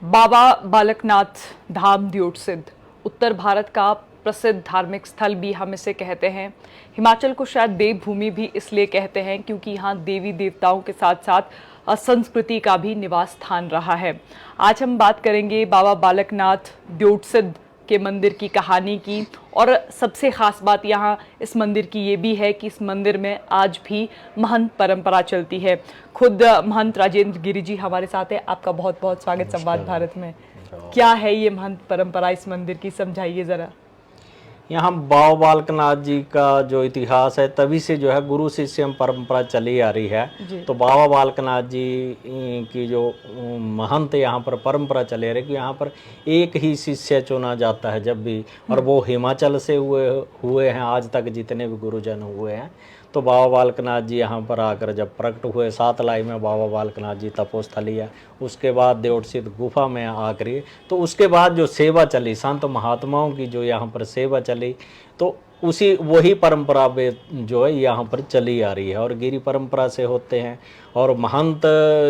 बाबा बालकनाथ धाम दियोटसिद्ध उत्तर भारत का प्रसिद्ध धार्मिक स्थल भी हम इसे कहते हैं। हिमाचल को शायद देवभूमि भी इसलिए कहते हैं क्योंकि यहाँ देवी देवताओं के साथ साथ संस्कृति का भी निवास स्थान रहा है। आज हम बात करेंगे बाबा बालकनाथ दियोटसिद्ध के मंदिर की कहानी की, और सबसे ख़ास बात यहाँ इस मंदिर की ये भी है कि इस मंदिर में आज भी महंत परंपरा चलती है। खुद महंत राजेंद्र गिरी जी हमारे साथ हैं। आपका बहुत बहुत स्वागत संवाद भारत में। क्या है ये महंत परंपरा इस मंदिर की, समझाइए ज़रा। यहाँ बाबा बालकनाथ जी का जो इतिहास है तभी से जो है गुरु शिष्य परंपरा चली आ रही है। तो बाबा बालकनाथ जी की जो महंत यहाँ पर परंपरा चले रही कि यहाँ पर एक ही शिष्य चुना जाता है जब भी, और वो हिमाचल से हुए हैं आज तक जितने भी गुरुजन हुए हैं। तो बाबा बालकनाथ जी यहाँ पर आकर जब प्रकट हुए, सातलाई में बाबा बालकनाथ जी तपोस्थली है, उसके बाद दियोटसिद्ध गुफा में आकर, तो उसके बाद जो सेवा चली संत महात्माओं की, जो यहाँ पर सेवा चली, तो उसी वही परंपरा जो है यहाँ पर चली आ रही है। और गिरी परंपरा से होते हैं, और महंत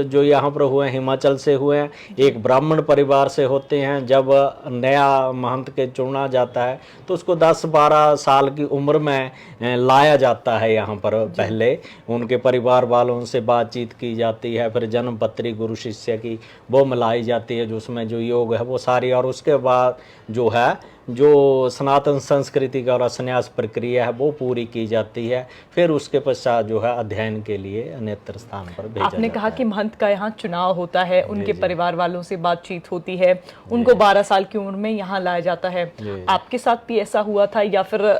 जो यहाँ पर हुए हिमाचल से हुए हैं, एक ब्राह्मण परिवार से होते हैं। जब नया महंत के चुना जाता है तो उसको 10-12 साल की उम्र में लाया जाता है यहाँ पर। पहले उनके परिवार वालों से बातचीत की जाती है, फिर जन्म पत्री गुरु शिष्य की वो मिलाई जाती है, जो उसमें जो योग है वो सारी, और उसके बाद जो है जो सनातन संस्कृति का और संन्यास प्रक्रिया है वो पूरी की जाती है। फिर उसके पश्चात जो है अध्ययन के लिए अन्यत्र स्थान पर भेजा आपने जाता कहा है। कि महंत का यहाँ चुनाव होता है, उनके परिवार वालों से बातचीत होती है, उनको 12 साल की उम्र में यहाँ लाया जाता है। आपके साथ भी ऐसा हुआ था या फिर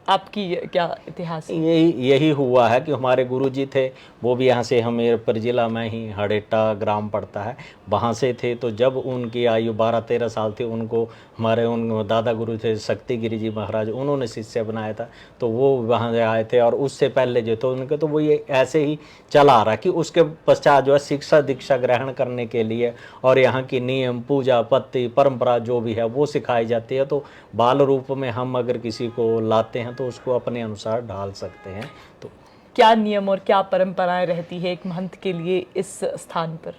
आपकी क्या इतिहास है? यही हुआ है कि हमारे गुरुजी थे, वो भी यहाँ से हमीरपुर जिला में ही हड़ेटा ग्राम पड़ता है, वहाँ से थे। तो जब उनकी आयु 12-13 साल थी, उनको हमारे उन दादा गुरु थे शक्ति गिरी जी महाराज, उन्होंने शिष्य बनाया था। तो वो वहाँ से आए थे, और उससे पहले जो थे उनके, तो वो ये ऐसे ही चला आ रहा कि उसके पश्चात जो है शिक्षा दीक्षा ग्रहण करने के लिए और यहाँ की नियम पूजा पत्ती परंपरा जो भी है वो सिखाई जाती है। तो बाल रूप में हम अगर किसी को लाते हैं तो उसको अपने अनुसार ढाल सकते हैं। तो क्या नियम और क्या परंपराएं रहती है एक महंत के लिए इस स्थान पर?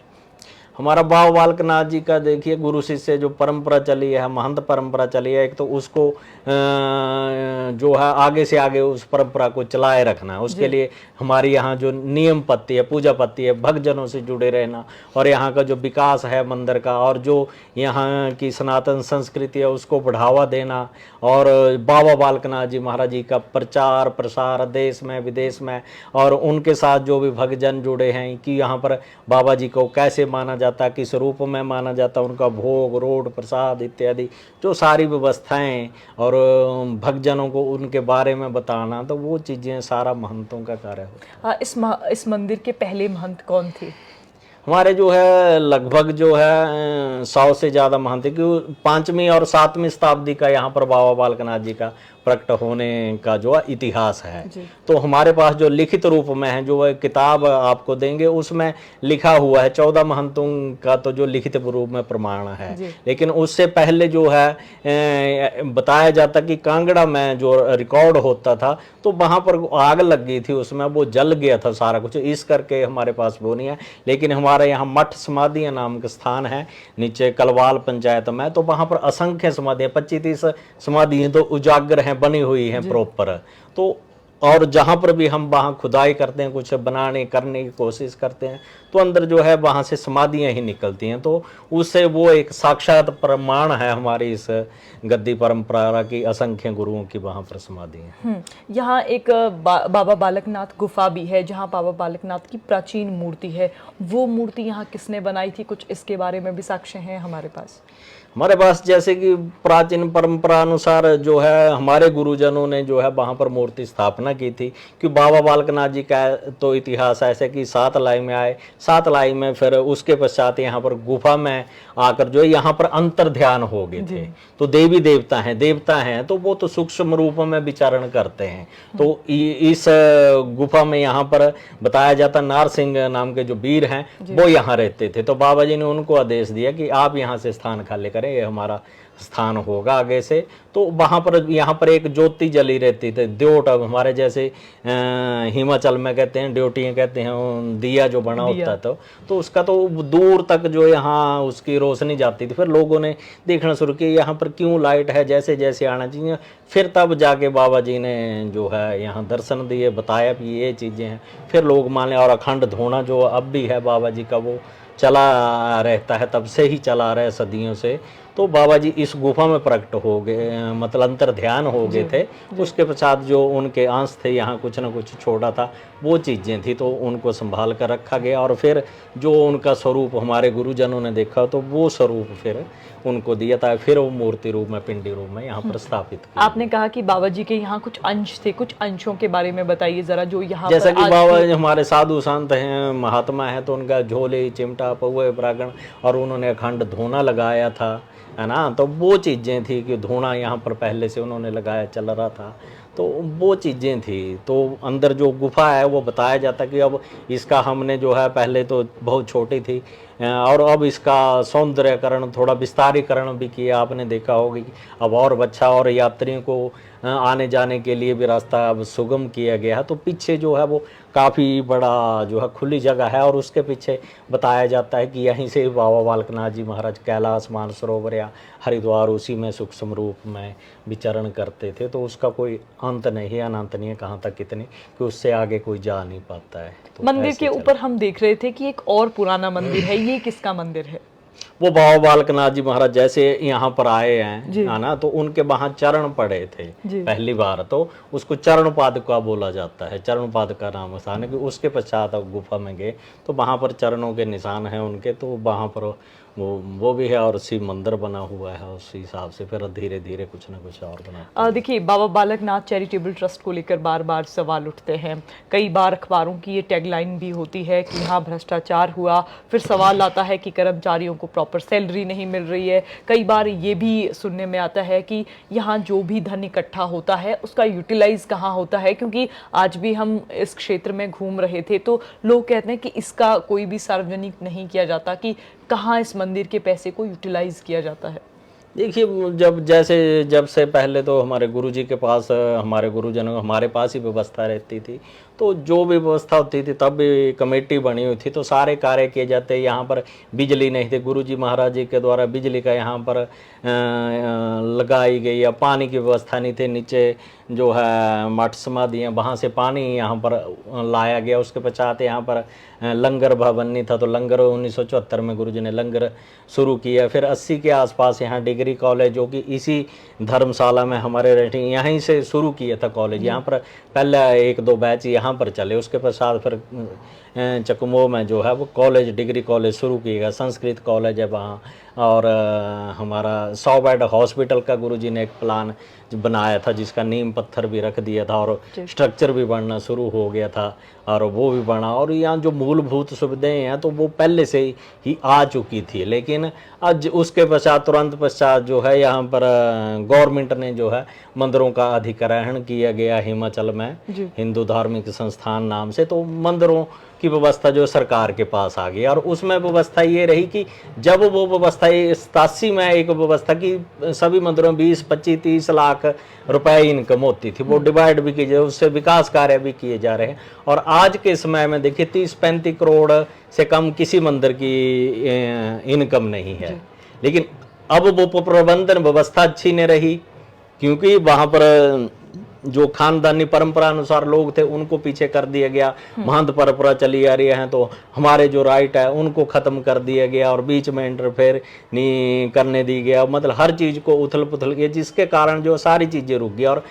हमारा बाबा बालकनाथ जी का देखिए गुरु शिष्य जो परंपरा चली है, महंत परंपरा चली है, एक तो उसको जो है आगे से आगे उस परंपरा को चलाए रखना है। उसके लिए हमारी यहाँ जो नियम पत्ती है, पूजा पत्ती है, भक्तजनों से जुड़े रहना, और यहाँ का जो विकास है मंदिर का, और जो यहाँ की सनातन संस्कृति है उसको बढ़ावा देना, और बाबा बालकनाथ जी महाराज जी का प्रचार प्रसार देश में विदेश में, और उनके साथ जो भी भक्तजन जुड़े हैं कि यहाँ पर बाबा जी को कैसे माना जाता, किस रूप में माना जाता, उनका भोग रोड प्रसाद इत्यादि जो सारी व्यवस्थाएं, और भक्तजनों को उनके बारे में बताना, तो वो चीज़ें सारा महंतों का कार्य होता है। इस मंदिर के पहले महंत कौन थे? हमारे जो है लगभग जो है 100 से ज़्यादा महंत, क्योंकि 5वीं और 7वीं शताब्दी का यहाँ पर बाबा बालकनाथ जी का प्रकट होने का जो इतिहास है। तो हमारे पास जो लिखित रूप में है, जो वह किताब आपको देंगे, उसमें लिखा हुआ है 14 महंतों का, तो जो लिखित रूप में प्रमाण है। लेकिन उससे पहले जो है बताया जाता कि कांगड़ा में जो रिकॉर्ड होता था, तो वहाँ पर आग लग गई थी, उसमें वो जल गया था सारा कुछ, इस करके हमारे पास वो नहीं है। लेकिन हमारे यहाँ मठ समाधियाँ नाम का स्थान है नीचे कलवाल पंचायत में, तो वहाँ पर असंख्य समाधियाँ 25-30 समाधियाँ तो उजागर हैं, बनी हुई हैं प्रॉपर। तो और जहाँ पर भी हम वहाँ खुदाई करते हैं, कुछ बनाने करने की कोशिश करते हैं, तो अंदर जो है वहाँ से समाधियाँ ही निकलती हैं। तो उससे वो एक साक्षात प्रमाण है हमारी इस गद्दी परंपरा की, असंख्य गुरुओं की वहाँ पर समाधि है। यहाँ एक बाबा बालकनाथ गुफा भी है जहाँ बाबा बालकनाथ की प्राचीन मूर्ति है। वो मूर्ति यहाँ किसने बनाई थी, कुछ इसके बारे में भी साक्ष्य हैं हमारे पास? हमारे पास जैसे कि प्राचीन परंपरा अनुसार जो है हमारे गुरुजनों ने जो है वहाँ पर मूर्ति स्थापना की थी। कि बाबा बालकनाथ जी का तो इतिहास ऐसे कि सातलाई में आए, सातलाई में फिर उसके पश्चात यहाँ पर गुफा में आकर जो यहाँ पर अंतर ध्यान हो गए थे। तो देवी देवता हैं तो वो तो सूक्ष्म रूप में विचरण करते हैं। तो इस गुफा में यहाँ पर बताया जाता नार सिंह नाम के जो वीर हैं वो यहाँ रहते थे। तो बाबा जी ने उनको आदेश दिया कि आप यहाँ से स्थान खाली करें, ये हमारा स्थान होगा आगे से। तो वहाँ पर यहाँ पर एक ज्योति जली रहती थी, द्योट, अब हमारे जैसे हिमाचल में कहते हैं ड्योटियाँ कहते हैं, दिया जो बना होता है, तो उसका तो दूर तक जो यहाँ उसकी रोशनी जाती थी। फिर लोगों ने देखना शुरू किया यहाँ पर क्यों लाइट है, जैसे जैसे आना चाहिए। फिर तब जाके बाबा जी ने जो है यहाँ दर्शन दिए, बताया कि ये चीज़ें हैं, फिर लोग माने। और अखंड धोना जो अब भी है बाबा जी का, वो चला रहता है, तब से ही चला रहे सदियों से। तो बाबा जी इस गुफा में प्रकट हो गए, मतलब अंतर ध्यान हो गए थे। उसके पश्चात जो उनके अंश थे यहाँ कुछ ना कुछ छोड़ा था, वो चीज़ें थी, तो उनको संभाल कर रखा गया। और फिर जो उनका स्वरूप हमारे गुरुजनों ने देखा, तो वो स्वरूप फिर उनको दिया था, फिर वो मूर्ति रूप में, पिंडी रूप में यहाँ पर स्थापित किया। आपने कहा कि बाबा जी के यहाँ कुछ अंश थे, कुछ अंशों के बारे में बताइए जरा, जो यहाँ जैसा पर कि आज बाबा हमारे साधु संत हैं, महात्मा हैं, तो उनका झोले, चिमटा, पौवे, प्रागण, और उन्होंने अखंड धोना लगाया था, है ना। तो वो चीज़ें थी कि धोना यहाँ पर पहले से उन्होंने लगाया चल रहा था, तो वो चीज़ें थी। तो अंदर जो गुफा है वो बताया जाता कि अब इसका हमने जो है, पहले तो बहुत छोटी थी, और अब इसका सौंदर्यकरण, थोड़ा विस्तारीकरण भी किया। आपने देखा होगा कि अब और अच्छा, और यात्रियों को आने जाने के लिए भी रास्ता अब सुगम किया गया है। तो पीछे जो है वो काफ़ी बड़ा जो है खुली जगह है, और उसके पीछे बताया जाता है कि यहीं से बाबा बालकनाथ जी महाराज कैलाश मानसरोवर या हरिद्वार उसी में सूक्ष्म रूप में विचरण करते थे। तो उसका कोई अंत नहीं है, अनंत नहीं है, कहाँ तक कितनी, कि उससे आगे कोई जा नहीं पाता है। तो मंदिर के ऊपर हम देख रहे थे कि एक और पुराना मंदिर है, ये किसका मंदिर है? वो बाबा बालकनाथ जी महाराज जैसे यहाँ पर आए हैं, है ना, तो उनके वहाँ चरण पड़े थे पहली बार, तो उसको चरण पादुका बोला जाता है। चरण पादुका नाम स्थान है कि उसके पश्चात अब गुफा में गए तो वहाँ पर चरणों के निशान हैं उनके, तो वहाँ पर वो भी है, और शिव मंदिर बना हुआ है। उसी हिसाब से फिर धीरे धीरे कुछ ना कुछ और बना। देखिए, बाबा बालकनाथ चैरिटेबल ट्रस्ट को लेकर बार बार सवाल उठते हैं। कई बार अखबारों की ये टैगलाइन भी होती है कि यहाँ भ्रष्टाचार हुआ, फिर सवाल आता है कि कर्मचारियों को प्रॉपर सैलरी नहीं मिल रही है। कई बार ये भी सुनने में आता है कि यहाँ जो भी धन इकट्ठा होता है उसका यूटिलाइज कहाँ होता है, क्योंकि आज भी हम इस क्षेत्र में घूम रहे थे तो लोग कहते हैं कि इसका कोई भी सार्वजनिक नहीं किया जाता कि कहाँ इस मंदिर के पैसे को यूटिलाइज किया जाता है। देखिए, जब से पहले तो हमारे गुरुजी के पास, हमारे गुरुजनों हमारे पास ही व्यवस्था रहती थी, तो जो भी व्यवस्था होती थी तब भी कमेटी बनी हुई थी, तो सारे कार्य किए जाते। यहाँ पर बिजली नहीं थी, गुरुजी महाराज जी के द्वारा बिजली का यहाँ पर लगाई गई, या पानी की व्यवस्था नहीं थी। नीचे जो है मठ समाधि है, वहाँ से पानी यहाँ पर लाया गया। उसके पश्चात यहाँ पर लंगर भवन नहीं था, तो लंगर 1974 में गुरुजी ने लंगर शुरू किया। फिर 80 के आसपास यहाँ डिग्री कॉलेज, जो कि इसी धर्मशाला में हमारे रहते, यहीं से शुरू किया था कॉलेज। यहाँ पर पहले 1-2 बैच यहाँ पर चले, उसके पश्चात फिर चकमो में जो है वो कॉलेज, डिग्री कॉलेज शुरू किया गया। संस्कृत कॉलेज है वहाँ, और हमारा 100 बेड हॉस्पिटल का गुरुजी ने एक प्लान बनाया था, जिसका नींव पत्थर भी रख दिया था, और स्ट्रक्चर भी बनना शुरू हो गया था, और वो भी बना। और यहाँ जो मूलभूत सुविधाएं हैं तो वो पहले से ही आ चुकी थी, लेकिन आज उसके पश्चात, तुरंत पश्चात जो है यहाँ पर गवर्नमेंट ने जो है मंदिरों का अधिग्रहण किया गया हिमाचल में, हिंदू धार्मिक संस्थान नाम से। तो मंदिरों की व्यवस्था जो सरकार के पास आ गई, और उसमें व्यवस्था ये रही कि जब वो व्यवस्था 87 में एक व्यवस्था की सभी मंदिरों में 20-25-30 लाख रुपए इनकम होती थी, वो डिवाइड भी की जाए, उससे विकास कार्य भी किए जा रहे हैं। और आज के समय में देखिए 30-35 करोड़ से कम किसी मंदिर की इनकम नहीं है। लेकिन अब वो प्रबंधन व्यवस्था अच्छी नहीं रही, क्योंकि वहाँ पर जो खानदानी परंपरा अनुसार लोग थे उनको पीछे कर दिया गया, महंत परंपरा चली आ रही है, तो हमारे जो राइट है उनको खत्म कर दिया गया, और बीच में इंटरफेयर नहीं करने दी गया। मतलब हर चीज को उथल पुथल किया, जिसके कारण जो सारी चीजें रुक गई, और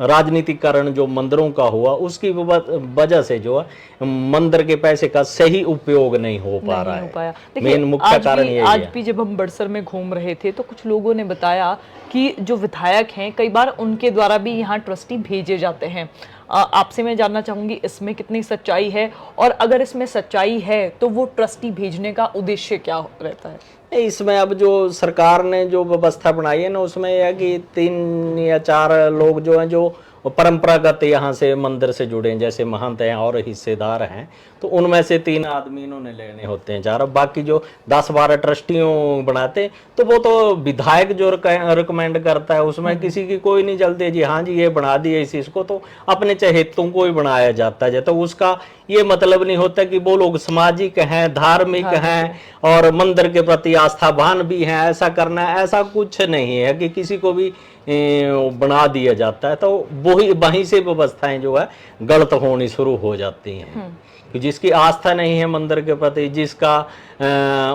राजनीतिकरण जो मंदिरों का हुआ उसकी वजह से जो है मंदिर के पैसे का सही उपयोग नहीं हो पा रहा है। मेन मुख्य कारण ये है। आज भी जब हम बड़सर में घूम रहे थे तो कुछ लोगों ने बताया कि जो विधायक हैं कई बार उनके द्वारा भी यहाँ ट्रस्टी भेजे जाते हैं। आपसे मैं जानना चाहूंगी इसमें कितनी सच्चाई है, और अगर इसमें सच्चाई है तो वो ट्रस्टी भेजने का उद्देश्य क्या रहता है? इसमें अब जो सरकार ने जो व्यवस्था बनाई है ना, उसमें यह है कि 3 या 4 लोग जो हैं जो वो परंपरागत यहाँ से मंदिर से जुड़े हैं, जैसे महंत हैं और हिस्सेदार हैं, तो उनमें से 3 आदमी इन्होंने लेने होते हैं 4। बाकी जो 10-12 ट्रस्टियों बनाते, तो वो तो विधायक जो रिकमेंड करता है, उसमें किसी की कोई नहीं चलती जी, हाँ जी ये बना दिए इस इसको, तो अपने चहेतों को ही बनाया जाता है। तो उसका ये मतलब नहीं होता कि वो लोग सामाजिक हैं, धार्मिक हैं और मंदिर के प्रति आस्थावान भी हैं, ऐसा करना है, ऐसा कुछ नहीं है कि किसी को भी बना दिया जाता है। तो वही वहीं से व्यवस्थाएं जो है गलत होनी शुरू हो जाती हैं कि जिसकी आस्था नहीं है मंदिर के प्रति, जिसका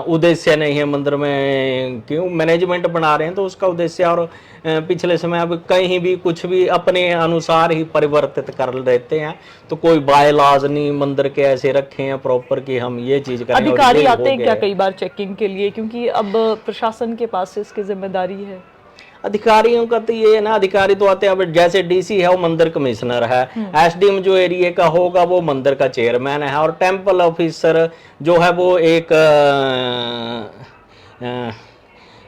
उद्देश्य नहीं है मंदिर में, क्यों मैनेजमेंट बना रहे हैं तो उसका उद्देश्य और पिछले समय अब कहीं भी कुछ भी अपने अनुसार ही परिवर्तित कर लेते हैं। तो कोई बाय लॉज नहीं मंदिर के ऐसे रखे हैं प्रॉपर कि हम ये चीज करें। अधिकारी आते हैं क्या कई बार चेकिंग के लिए, क्योंकि अब प्रशासन के पास इसकी जिम्मेदारी है? अधिकारियों का तो ये है ना, अधिकारी तो आते हैं, अब जैसे डीसी है वो मंदिर कमिश्नर है, एसडीएम जो एरिया का होगा वो मंदिर का चेयरमैन है, और टेम्पल ऑफिसर जो है वो एक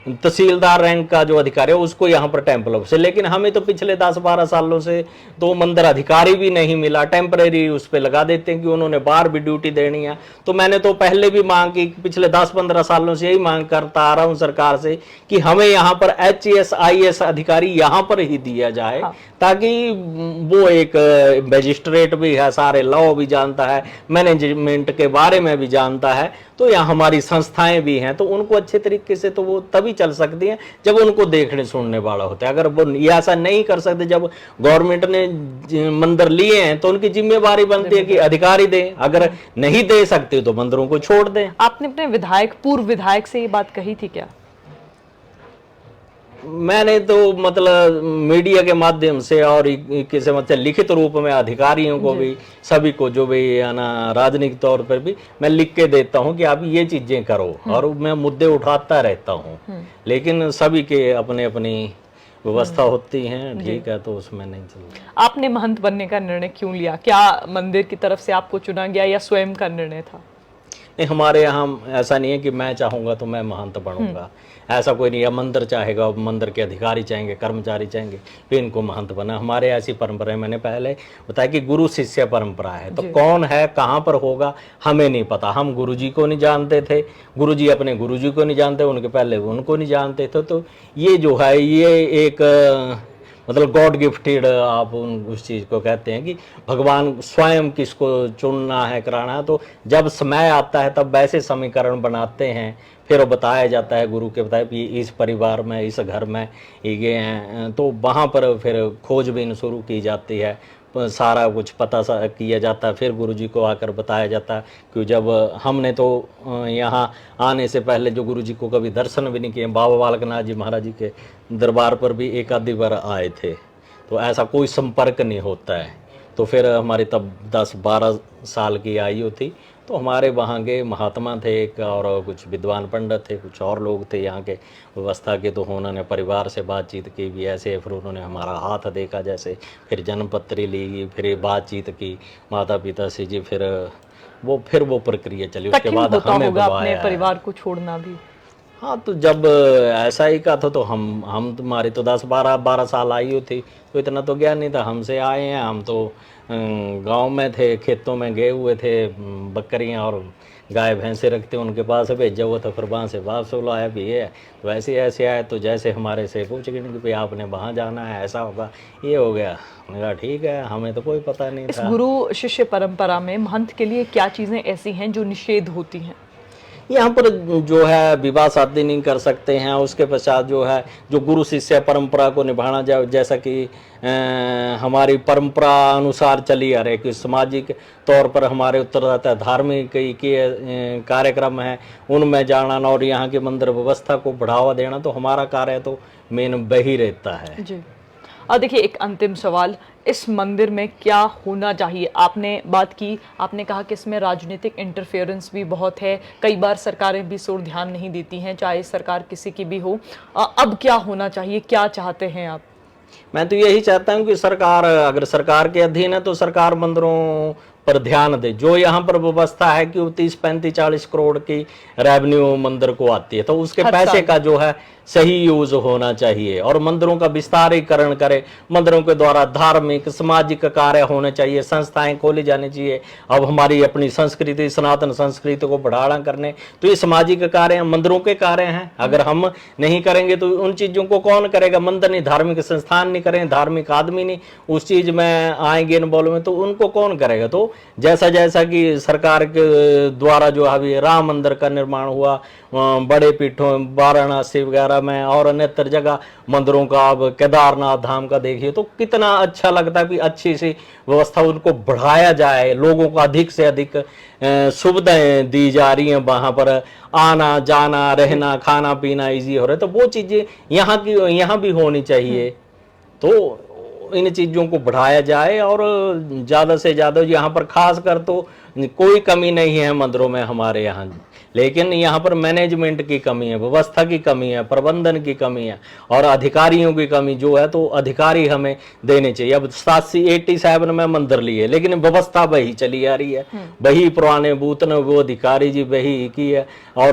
तहसीलदार रैंक का जो अधिकारी है उसको यहाँ पर टेम्पल ऑफिसर। लेकिन हमें तो पिछले 10-12 सालों से तो मंदिर अधिकारी भी नहीं मिला, टेम्परेरी उस पर लगा देते हैं कि उन्होंने बाहर भी ड्यूटी देनी है। तो मैंने तो पहले भी मांग की, पिछले 10-15 सालों से यही मांग करता आ रहा हूँ सरकार से कि हमें यहाँ पर HAS IAS अधिकारी यहाँ पर ही दिया जाए, ताकि वो एक मजिस्ट्रेट भी है, सारे लॉ भी जानता है, मैनेजमेंट के बारे में भी जानता है, तो यहाँ हमारी संस्थाएं भी हैं, तो उनको अच्छे तरीके से तो वो तभी चल सकती हैं जब उनको देखने सुनने वाला होता है। अगर वो ये ऐसा नहीं कर सकते, जब गवर्नमेंट ने मंदिर लिए हैं तो उनकी जिम्मेवारी बनती है कि अधिकारी दें, अगर नहीं दे सकते तो मंदिरों को छोड़ दें। आपने अपने विधायक, पूर्व विधायक से ये बात कही थी क्या? मैंने तो मतलब मीडिया के माध्यम से और किसी मतलब लिखित रूप में अधिकारियों को भी, सभी को जो भी है ना राजनीतिक तौर पर भी मैं लिख के देता हूं कि आप ये चीजें करो, और मैं मुद्दे उठाता रहता हूं, लेकिन सभी के अपने अपनी व्यवस्था होती है, ठीक है, तो उसमें नहीं चलता। आपने महंत बनने का निर्णय क्यों लिया? क्या मंदिर की तरफ से आपको चुना गया या स्वयं का निर्णय था? नहीं, हमारे यहाँ ऐसा नहीं है कि मैं चाहूंगा तो मैं महंत बनूंगा, ऐसा कोई नहीं है। मंदिर चाहेगा, मंदिर के अधिकारी चाहेंगे, कर्मचारी चाहेंगे फिर इनको महंत बना। हमारे ऐसी परंपरा है, मैंने पहले बताया कि गुरु शिष्य परंपरा है, तो कौन है कहाँ पर होगा हमें नहीं पता। हम गुरुजी को नहीं जानते थे, गुरुजी अपने गुरुजी को नहीं जानते, उनके पहले उनको नहीं जानते थे। तो ये जो है ये एक मतलब गॉड गिफ्टेड आप उस चीज़ को कहते हैं कि भगवान स्वयं किसको चुनना है, कराना है, तो जब समय आता है तब वैसे समीकरण बनाते हैं, फिर वो बताया जाता है गुरु के बताए कि इस परिवार में, इस घर में ये हैं, तो वहाँ पर फिर खोजबीन शुरू की जाती है, सारा कुछ पता किया जाता है, फिर गुरुजी को आकर बताया जाता है। कि जब हमने तो यहाँ आने से पहले जो गुरुजी को कभी दर्शन भी नहीं किए, बाबा बालक नाथ जी महाराज जी के दरबार पर भी एक आधी बार आए थे, तो ऐसा कोई संपर्क नहीं होता है। तो फिर हमारी तब 10-12 साल की आयु थी, तो हमारे वहाँ के महात्मा थे एक, और कुछ विद्वान पंडित थे, कुछ और लोग थे यहाँ के व्यवस्था के, तो उन्होंने परिवार से बातचीत की भी ऐसे, फिर उन्होंने हमारा हाथ देखा जैसे, फिर जन्मपत्री ली, फिर बातचीत की माता पिता से जी, फिर वो प्रक्रिया चली। उसके बाद हमें अपने परिवार को छोड़ना भी। हाँ, तो जब ऐसा ही का था तो हम तुम्हारी तो 10-12 साल आयु थी, तो इतना तो ज्ञान नहीं था। हमसे आए हैं, हम तो गांव में थे, खेतों में गए हुए थे, बकरियां और गाय भैंसे रखते, उनके पास भेजा हुआ था, फिर वहाँ से वापस लाया भी है। तो ऐसे आए, तो जैसे हमारे से पूछ गए कि भाई आपने वहाँ जाना है, ऐसा होगा, ये हो गया। मैंने कहा ठीक है, हमें तो कोई पता नहीं था। इस गुरु शिष्य परंपरा में महंत के लिए क्या चीज़ें ऐसी हैं जो निषेध होती हैं? यहाँ पर जो है विवाह शादी नहीं कर सकते हैं। उसके पश्चात जो है जो गुरु शिष्य परंपरा को निभाना जाए, जैसा कि हमारी परंपरा अनुसार चली आ रही है कि सामाजिक तौर पर हमारे उत्तरदाता धार्मिक के कार्यक्रम है, उनमें जाना और यहाँ की मंदिर व्यवस्था को बढ़ावा देना, तो हमारा कार्य तो मेन वही रहता है जी। और देखिए, एक अंतिम सवाल, इस मंदिर में क्या होना चाहिए? आपने बात की, आपने कहा कि इसमें राजनीतिक इंटरफेरेंस भी बहुत है, कई बार सरकारें भी जोर ध्यान नहीं देती हैं, चाहे सरकार किसी की भी हो। अब क्या होना चाहिए, क्या चाहते हैं आप? मैं तो यही चाहता हूँ कि सरकार, अगर सरकार के अधीन है तो सरकार मंदिरों पर ध्यान दे। जो यहाँ पर व्यवस्था है कि वो 30-35-40 करोड़ की रेवेन्यू मंदिर को आती है, तो उसके पैसे का जो है सही यूज होना चाहिए और मंदिरों का विस्तारीकरण करे। मंदिरों के द्वारा धार्मिक सामाजिक कार्य होने चाहिए, संस्थाएं खोली जानी चाहिए। अब हमारी अपनी संस्कृति सनातन संस्कृति को बढ़ावा करने, तो ये सामाजिक कार्य मंदिरों के कार्य हैं। अगर हम नहीं करेंगे तो उन चीजों को कौन करेगा? मंदिर नहीं, धार्मिक संस्थान नहीं करेंगे, धार्मिक आदमी नहीं उस चीज में आएंगे इन्वॉल्व में, तो उनको कौन करेगा? तो जैसा जैसा कि सरकार के द्वारा जो अभी राम मंदिर का निर्माण हुआ, बड़े पीठों वाराणसी वगैरह में और अन्यत्र जगह मंदिरों का, अब केदारनाथ धाम का देखिए तो कितना अच्छा लगता है कि अच्छी सी व्यवस्था उनको बढ़ाया जाए, लोगों को अधिक से अधिक सुविधाएं दी जा रही हैं, वहां पर आना जाना रहना खाना पीना इजी हो रहा है, तो वो चीजें यहाँ भी होनी चाहिए। तो इन चीजों को बढ़ाया जाए और ज्यादा से ज्यादा यहाँ पर खास कर तो कोई कमी नहीं है मंदिरों में हमारे यहाँ, लेकिन यहाँ पर मैनेजमेंट की कमी है, व्यवस्था की कमी है, प्रबंधन की कमी है और अधिकारियों की कमी जो है, तो अधिकारी हमें देने चाहिए। अब 87 में मंदिर लिए, लेकिन व्यवस्था वही चली आ रही है, वही पुराने बूथ ने वो अधिकारी जी वही की है और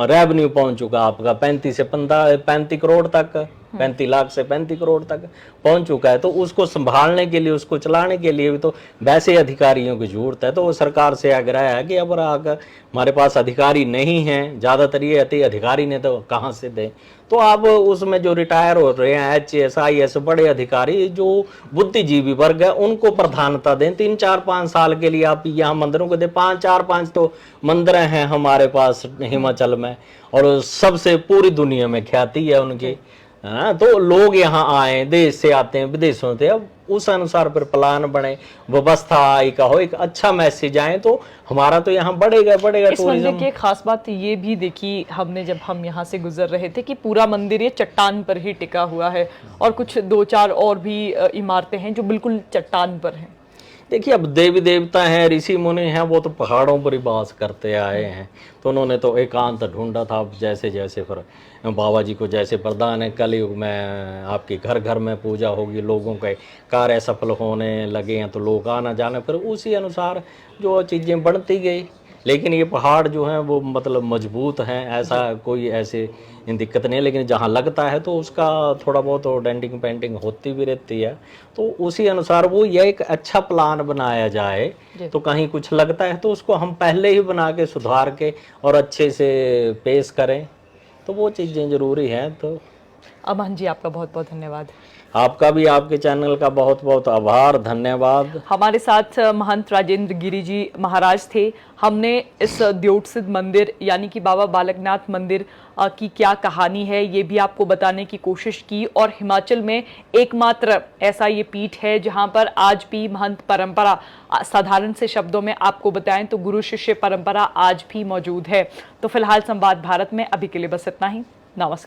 रेवेन्यू पहुंच चुका आपका 35 करोड़ तक, 35 लाख से 35 करोड़ तक पहुंच चुका है। तो उसको संभालने के लिए, उसको चलाने के लिए भी तो वैसे अधिकारियों की जरूरत है। तो सरकार से आग्रह है कि अब अगर हमारे पास अधिकारी नहीं है, ज्यादातर ये अधिकारी ने तो कहाँ से दें, तो आप उसमें जो रिटायर हो रहे हैं HS IS बड़े अधिकारी जो बुद्धिजीवी वर्ग है उनको प्रधानता दें। 3-4-5 साल के लिए आप यहाँ मंदिरों को दें। 5 तो मंदिर हैं हमारे पास हिमाचल में और सबसे पूरी दुनिया में ख्याति है उनकी। हाँ, तो लोग यहाँ आए, देश से आते हैं, विदेशों से, अब उस अनुसार फिर प्लान बने, व्यवस्था आई का हो, एक अच्छा मैसेज आए तो हमारा तो यहाँ बढ़ेगा इस मंदिर टूरिज्म। की एक खास बात ये भी देखी हमने जब हम यहाँ से गुजर रहे थे कि पूरा मंदिर ये चट्टान पर ही टिका हुआ है और कुछ 2-4 और भी इमारतें हैं जो बिल्कुल चट्टान पर हैं। देखिए, अब देवी देवता हैं, ऋषि मुनि हैं, वो तो पहाड़ों पर ही वास करते आए हैं, तो उन्होंने तो एकांत ढूंढा था। जैसे जैसे फिर बाबा जी को जैसे प्रदान है, कलयुग में आपके घर घर में पूजा होगी, लोगों के कार्य सफल होने लगे हैं तो लोग आना जाना, फिर उसी अनुसार जो चीज़ें बढ़ती गई। लेकिन ये पहाड़ जो हैं वो मतलब मजबूत हैं, ऐसा कोई ऐसे दिक्कत नहीं है, लेकिन जहाँ लगता है तो उसका थोड़ा बहुत तो डेंटिंग पेंटिंग होती भी रहती है। तो उसी अनुसार वो ये एक अच्छा प्लान बनाया जाए, तो कहीं कुछ लगता है तो उसको हम पहले ही बना के सुधार के और अच्छे से पेश करें, तो वो चीज़ें ज़रूरी हैं। तो अमन जी, आपका बहुत बहुत धन्यवाद। आपका भी, आपके चैनल का बहुत बहुत आभार, धन्यवाद। हमारे साथ महंत राजेंद्र गिरी जी महाराज थे। हमने इस द्योतसिद्ध मंदिर यानी कि बाबा बालकनाथ मंदिर की क्या कहानी है ये भी आपको बताने की कोशिश की और हिमाचल में एकमात्र ऐसा ये पीठ है जहां पर आज भी महंत परंपरा, साधारण से शब्दों में आपको बताएं तो गुरु शिष्य परंपरा आज भी मौजूद है। तो फिलहाल संवाद भारत में अभी के लिए बस इतना ही। नमस्कार।